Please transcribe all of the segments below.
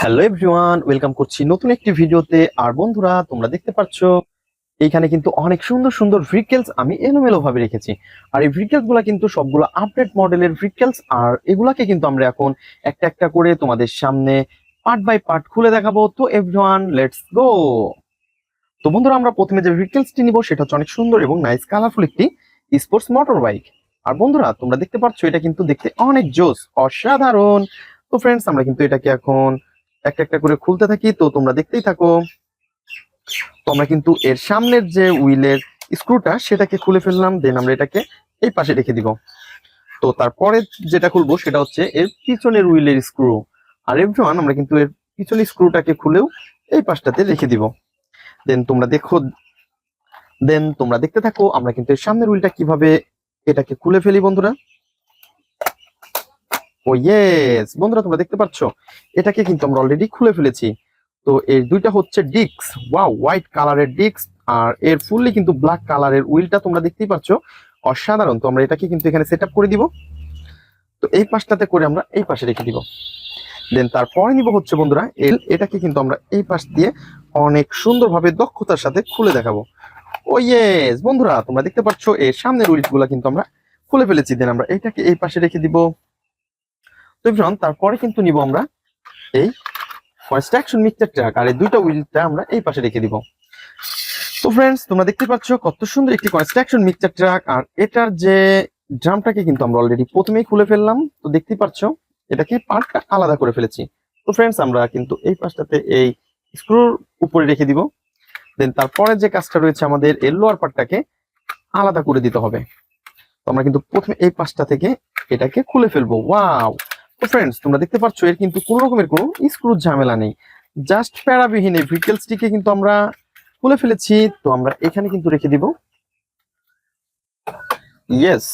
Hello everyone, welcome করছি নতুন একটি ভিডিওতে। আর বন্ধুরা, তোমরা দেখতে পাচ্ছ এইখানে কিন্তু অনেক সুন্দর সুন্দর ভেহিকলস আমি এলোমেলো ভাবে রেখেছি। আর এই ভেহিকলস গুলা কিন্তু সবগুলো আপডেট মডেলের ভেহিকলস। আর এগুলাকে কিন্তু আমরা এখন একটা একটা করে তোমাদের সামনে পার্ট বাই পার্ট খুলে দেখাবো। তো এভরিওয়ান, লেটস গো। তো বন্ধুরা, আমরা প্রথমে যে ভেহিকলসটি নিব সেটা হচ্ছে অনেক সুন্দর এবং নাইস কালারফুল একটি স্পোর্টস মোটর বাইক। আর বন্ধুরা, তোমরা দেখতে পাচ্ছ এটা কিন্তু দেখতে অনেক জোস, অসাধারণ। তো ফ্রেন্ডস, আমরা কিন্তু এটাকে এখন একটা একটা করে খুলতে থাকি, তো তোমরা দেখতেই থাকো। তো আমরা কিন্তু এর সামনের যে হুইলের স্ক্রুটা সেটাকে খুলে ফেললাম, দেন আমরা এটাকে এই পাশে রেখে দিব। তো তারপরে যেটা খুলবো সেটা হচ্ছে এর পিছনের হুইলের স্ক্রু। আর এভরিওয়ান, আমরা কিন্তু এর পিছনের স্ক্রুটাকে খুলেও এই পাশটাতে রেখে দিব। দেন তোমরা দেখতে থাকো আমরা কিন্তু এর সামনের হুইলটা কিভাবে এটাকে খুলে ফেলি বন্ধুরা। ও ইয়েস বন্ধুরা, তোমরা দেখতে পাচ্ছ এটাকে কিন্তু আমরা অলরেডি খুলে ফেলেছি। তো এই দুইটা হচ্ছে ডিস্ক, ওয়াও, হোয়াইট কালারের ডিস্ক। আর এর ফুললি কিন্তু ব্ল্যাক কালারের হুইলটা তোমরা দেখতেই পাচ্ছ, অসাধারণ। তো আমরা এটাকে কিন্তু এখানে সেট আপ করে দিব। তো এই পাশটাতে করে আমরা এই পাশে রেখে দিব। দেন তারপরে নিব হচ্ছে বন্ধুরা এটাকে কিন্তু আমরা এই পাশ দিয়ে অনেক সুন্দরভাবে দক্ষতার সাথে খুলে দেখাবো। ও ইয়েস বন্ধুরা, তোমরা দেখতে পাচ্ছ এর সামনের হুইল গুলা কিন্তু আমরা খুলে ফেলেছি। দেন আমরা এটাকে এই পাশে রেখে দিব। তো তারপরে কিন্তু নিব আমরা এই কনস্ট্রাকশন মিক্সচার ট্রাক, আর এই দুইটা হুইলটা আমরা এই পাশে রেখে দিব। তো ফ্রেন্ডস, তোমরা দেখতে পাচ্ছ কত সুন্দর একটি কনস্ট্রাকশন মিক্সচার ট্রাক। আর এটার যে ড্রামটাকে কিন্তু আমরা অলরেডি প্রথমেই খুলে ফেললাম। তো দেখতেই পাচ্ছ এটাকে পার্টটা আলাদা করে ফেলেছি। তো ফ্রেন্ডস, আমরা কিন্তু এই পাশটাতে এই স্ক্রুর উপরে রেখে দিব। দেন তারপরে যে কাজটা রয়েছে আমাদের এর লোয়ার পার্টটাকে আলাদা করে দিতে হবে। তো আমরা কিন্তু প্রথমে এই পাশটা থেকে এটাকে খুলে ফেলবো। ওয়াও! তো ফ্রেন্ডস, তোমরা দেখতে পাচ্ছ এর কিন্তু কোনো রকমের কোনো স্ক্রুর ঝামেলা নেই, জাস্ট প্যারাবিহীন এই ভেহিকলসটিকে কিন্তু আমরা খুলে ফেলেছি। তো আমরা এখানে কিন্তু রেখে দিব। ইয়েস।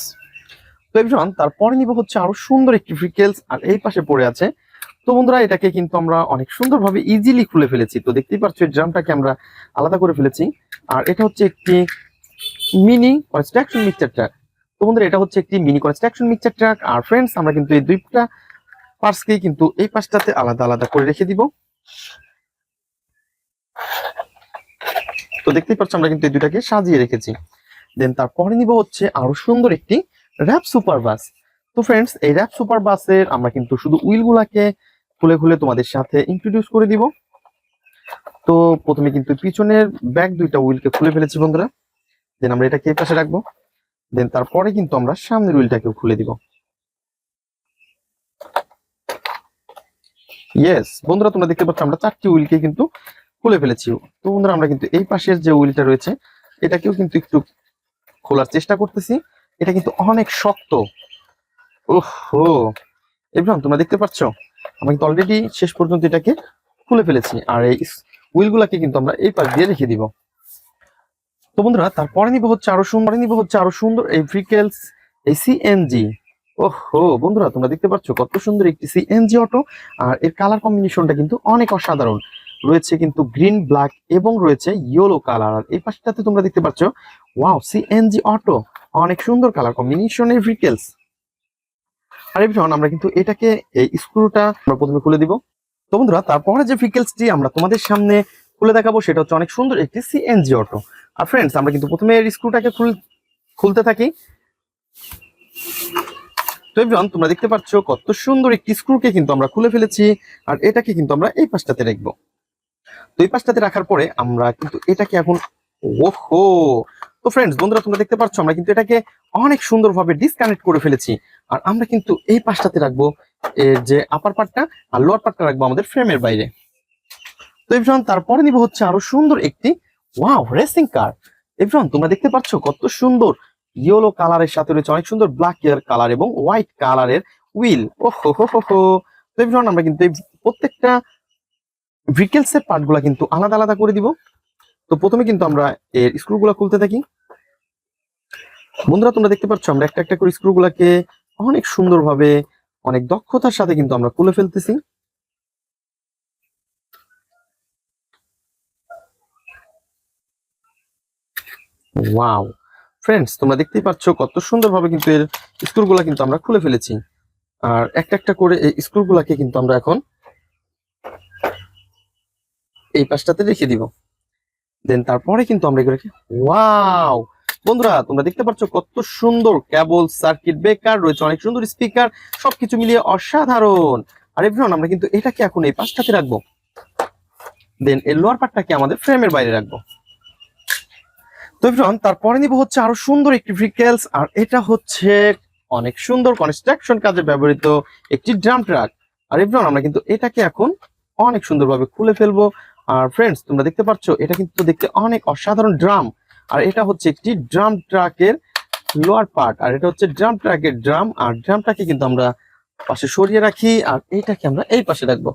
তো এভরিওয়ান, তারপরে নিব হচ্ছে আরো সুন্দর একটি ভেহিকলস, আর এই পাশে পড়ে আছে। তো বন্ধুরা, এটাকে কিন্তু আমরা অনেক সুন্দরভাবে ইজিলি খুলে ফেলেছি। তো দেখতেই পাচ্ছ এই ড্রামটাকে আমরা আলাদা করে ফেলেছি। আর এটা হচ্ছে একটি মিনি কনস্ট্রাকশন মিক্সচার ট্রাক। তো বন্ধুরা, এটা হচ্ছে একটি মিনি কনস্ট্রাকশন মিক্সচার ট্রাক। আর ফ্রেন্ডস, আমরা কিন্তু এই দুইটা পার্টসকেই কিন্তু এই পাশটাতে আলাদা আলাদা করে রেখে দিব। তো দেখতেই পাচ্ছ আমরা কিন্তু এই দুইটাকে সাজিয়ে রেখেছি। দেন তারপরে নিব হচ্ছে আরো সুন্দর একটি র্যাপ সুপার বাস। তো ফ্রেন্ডস, এই র্যাপ সুপার বাসের আমরা কিন্তু শুধু হুইল গুলাকে খুলে খুলে তোমাদের সাথে ইন্ট্রোডিউস করে দিব। তো প্রথমে কিন্তু পিছনের ব্যাক দুইটা হুইলকে খুলে ফেলেছি বন্ধুরা। দেন আমরা এটাকে এই পাশে রাখবো। দেন তারপরে কিন্তু আমরা সামনের হুইলটাকেও খুলে দিব। ইয়েস বন্ধুরা, তোমরা দেখতে পাচ্ছ আমরা চারটি হুইলকে কিন্তু খুলে ফেলেছি। তো বন্ধুরা, আমরা কিন্তু এই পাশের যে হুইলটা রয়েছে এটাকেও কিন্তু একটু খোলার চেষ্টা করতেছি। এটা কিন্তু অনেক শক্ত। ওহো এভরিওয়ান, তোমরা দেখতে পাচ্ছ আমরা কিন্তু অলরেডি শেষ পর্যন্ত এটাকে খুলে ফেলেছি। আর এই হুইল গুলাকে কিন্তু আমরা এই পাশ দিয়ে রেখে দিব। তো বন্ধুরা, তারপরে নিব হচ্ছে আরো সুন্দর এই ভেহিকলস, এই সিএনজি। ওহো বন্ধুরা, তোমরা দেখতে পাচ্ছ কত সুন্দর একটি সিএনজি অটো। আর এর কালার কম্বিনেশনটা কিন্তু অনেক অসাধারণ রয়েছে, কিন্তু গ্রিন, ব্ল্যাক এবং রয়েছে ইয়েলো কালার। আর এই পাশটাতে তোমরা দেখতে পাচ্ছ, ওয়াও, সিএনজি অটো, অনেক সুন্দর কালার কম্বিনেশনের ভেহিকলস। আর এভরিওয়ান, আমরা কিন্তু এটাকে এই স্ক্রুটা আমরা প্রথমে খুলে দিব। তো বন্ধুরা, তারপরে যে ভেহিকলসটি আমরা তোমাদের সামনে খুলে দেখাবো সেটা হচ্ছে অনেক সুন্দর একটি সিএনজি অটো। আর ফ্রেন্ডস, আমরা কিন্তু প্রথমে এর স্ক্রুটাকে খুলতে থাকি। তো এভরিওয়ান, তোমরা দেখতে পাচ্ছ কত সুন্দর একটি স্ক্রুকে কিন্তু আমরা খুলে ফেলেছি। আর এটাকে কিন্তু আমরা এই পাশটাতে রাখবো। তো এই পাশটাতে রাখার পরে আমরা কিন্তু এটাকে এখন, ওহো, তো ফ্রেন্ডস বন্ধুরা, তোমরা দেখতে পাচ্ছ আমরা কিন্তু এটাকে অনেক সুন্দরভাবে ডিসকানেক্ট করে ফেলেছি। আর আমরা কিন্তু এই পাশটাতে রাখবো এর যে আপার পার্টটা, আর লোয়ার পার্টটা রাখবো আমাদের ফ্রেমের বাইরে। তো এভরিওয়ান, তারপরে নিব হচ্ছে আরো সুন্দর একটি, ওয়াও, রেসিং কার। এভরিওয়ান, তোমরা দেখতে পাচ্ছ কত সুন্দর ইয়েলো কালারের সাথে রয়েছে অনেক সুন্দর ব্ল্যাক কালার এবং হোয়াইট কালারের হুইল। ওহো হো হো হো। তো এভরিওয়ান, আমরা কিন্তু এই প্রত্যেকটা ভেহিকলস এর পার্ট গুলা কিন্তু আলাদা আলাদা করে দিব। তো প্রথমে কিন্তু আমরা এর স্ক্রু গুলা খুলতে থাকি। বন্ধুরা, তোমরা দেখতে পাচ্ছ আমরা একটা একটা করে স্ক্রু গুলাকে অনেক সুন্দরভাবে, অনেক দক্ষতার সাথে কিন্তু আমরা খুলে ফেলতেছি। ওয়াও ফ্রেন্ডস, তোমরা দেখতেই পাচ্ছ কত সুন্দরভাবে কিন্তু এর স্ক্রুগুলা কিন্তু আমরা খুলে ফেলেছি। আর একটা একটা করে এই স্ক্রুগুলাকে কিন্তু আমরা এখন এই পাশটাতে রেখে দিব। দেন তারপরে কিন্তু আমরা এগুলোকে ওয়াও বন্ধুরা তোমরা দেখতে পাচ্ছ কত সুন্দর কেবল, সার্কিট ব্রেকার রয়েছে, অনেক সুন্দর স্পিকার, সবকিছু মিলিয়ে অসাধারণ। আর এভরিওয়ান আমরা কিন্তু এটাকে এখন এই পাশটাতে রাখবো। দেন এর লোয়ার পার্টটাকে আমাদের ফ্রেমের বাইরে রাখবো। তো এভরিওয়ান তারপরে নিব হচ্ছে আরো সুন্দর একটি ভেহিকলস, আর এটা হচ্ছে অনেক সুন্দর কনস্ট্রাকশন কাজে ব্যবহৃত একটি ড্রাম ট্রাক। আর এভরিওয়ান আমরা কিন্তু এটাকে এখন অনেক সুন্দরভাবে খুলে ফেলবো। আর ফ্রেন্ডস তোমরা দেখতে পাচ্ছ এটা কিন্তু দেখতে অনেক অসাধারণ ড্রাম। আর এটা হচ্ছে একটি ড্রাম ট্রাকের লোয়ার পার্ট, আর এটা হচ্ছে ড্রাম ট্রাকের ড্রাম। আর ড্রামটাকে কিন্তু আমরা পাশে সরিয়ে রাখি, আর এইটাকে আমরা এই পাশে রাখবো।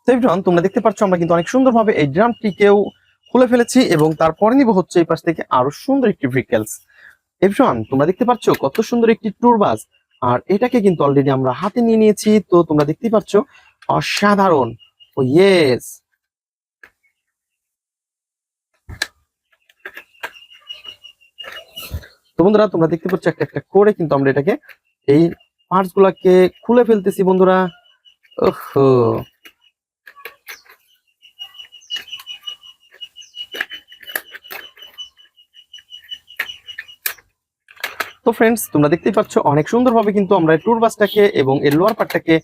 তো এভরিওয়ান তোমরা দেখতে পাচ্ছ আমরা কিন্তু অনেক সুন্দরভাবে এই ড্রামটিকেও খুলে ফেলেছি, এবং তারপরে নিব হচ্ছে এই পাশ থেকে আরো সুন্দর একটি ভেহিকলস। এভরিওয়ান তোমরা দেখতে পাচ্ছ কত সুন্দর একটি ট্যুর বাস, আর এটাকে কিন্তু অলরেডি আমরা হাতে নিয়ে নিয়েছি। তো তোমরা দেখতেই পাচ্ছ অসাধারণ। ও ইয়েস, তো বন্ধুরা তোমরা দেখতে পাচ্ছ একটা একটা করে কিন্তু আমরা এটাকে এই পার্টস গুলাকে খুলে ফেলতেছি বন্ধুরা। ওহো, তো ফ্রেন্ডস তোমরা দেখতেই পাচ্ছ অনেক সুন্দরভাবে কিন্তু আমরা ট্যুর বাসটাকে এবং এর লোয়ার পার্টটাকে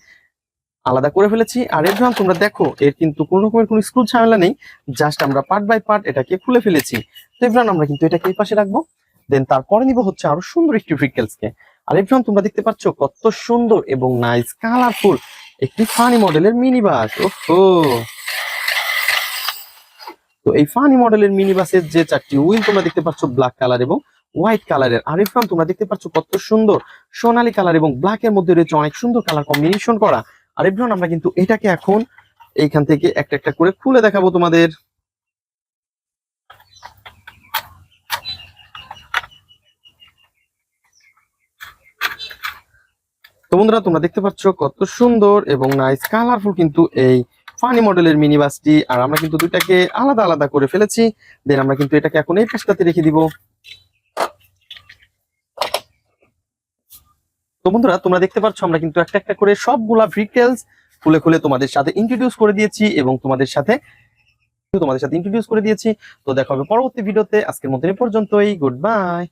আলাদা করে ফেলেছি। আর এর তোমরা দেখো এর কিন্তু কোনো রকমের কোনো স্ক্রু ঝামেলা নেই, জাস্ট আমরা পার্ট বাই পার্ট এটাকে খুলে ফেলেছি। তো এভরিওয়ান আমরা কিন্তু এটাকে এই পাশে রাখবো। দেন তারপরে নিব হচ্ছে আরো সুন্দর একটি ভেহিকলসকে। আর এভরিওয়ান তোমরা দেখতে পাচ্ছ কত সুন্দর এবং নাইস কালারফুল একটি ফানি মডেলের মিনি বাস। ওহো, তো এই ফানি মডেলের মিনি বাসের যে চারটি হুইল তোমরা দেখতে পাচ্ছ ব্ল্যাক কালার এবং হোয়াইট কালারের। আর এরকম তোমরা দেখতে পাচ্ছ কত সুন্দর সোনালী কালার এবং ব্ল্যাক এর মধ্যে রয়েছে অনেক সুন্দর কালার কম্বিনেশন করা। আর এভরিওয়ান আমরা কিন্তু এটাকে এখন এইখান থেকে একটা একটা করে খুলে দেখাবো তোমাদের। তো বন্ধুরা তোমরা দেখতে পাচ্ছ কত সুন্দর এবং নাইস কালারফুল কিন্তু এই ফানি মডেলের মিনি বাসটি। আর আমরা কিন্তু দুইটাকে আলাদা আলাদা করে ফেলেছি। দেন আমরা কিন্তু এটাকে এখন এই পাশটাতে রেখে দিব। তো বন্ধুরা তোমরা দেখতে পাচ্ছ আমরা কিন্তু একটা একটা করে সবগুলা ভেহিকলস খুলে খুলে তোমাদের সাথে ইন্ট্রোডিউস করে দিয়েছি, এবং তোমাদের সাথে ইন্ট্রোডিউস করে দিয়েছি। তো দেখা হবে পরবর্তী ভিডিওতে, আজকের মতো এই পর্যন্তই, গুড বাই।